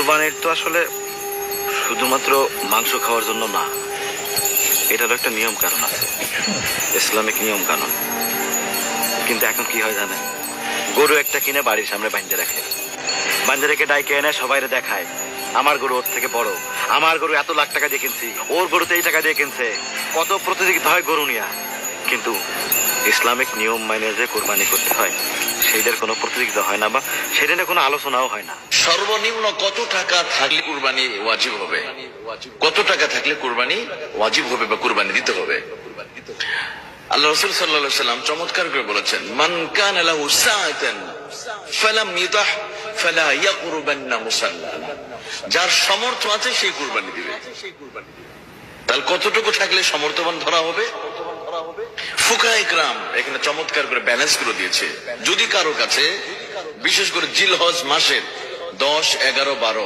কোরবানির তো আসলে শুধুমাত্র মাংস খাওয়ার জন্য না, এটারও একটা নিয়ম কানুন আছে, ইসলামিক নিয়ম কানুন। কিন্তু এখন কি হয় জানেন, গরু একটা কিনে বাড়ির সামনে বাঁধে রাখে, বাঁধে রেখে ডাইকে এনে সবাইরে দেখায় আমার গরু ওর থেকে বড়, আমার গরু এত লাখ টাকা দিয়ে কিনছি, ওর গরুতে এই টাকা দিয়ে কিনছে, কত প্রতিযোগিতা হয় গরু নিয়া। কিন্তু ইসলামিক নিয়ম মাইনে যে কোরবানি করতে হয় সেইটার কোনো প্রতিযোগিতা হয় না, বা সেটা নিয়ে কোনো আলোচনাও হয় না। সর্বনিম্ন কত টাকা থাকলে কুরবানি ওয়াজিব হবে, কত টাকা থাকলে কুরবানি ওয়াজিব হবে বা কুরবানি দিতে হবে? আল্লাহ রাসূল সাল্লাল্লাহু আলাইহি সাল্লাম চমৎকার করে বলেছেন, মান কানা লাহু সাআতান ফালাম ইদাহ ফালা ইয়াকরুবান্না মুসাল্লানা। যার সামর্থ্য আছে সেই কুরবানি দিবে। তাহলে কতটুকু থাকলে সামর্থ্যবান ধরা হবে? ফুকাহায়ে কেরাম এখানে চমৎকার করে ব্যালেন্স করে দিয়েছে। যদি কারো কাছে বিশেষ করে জিলহজ মাসের 10, 11, 12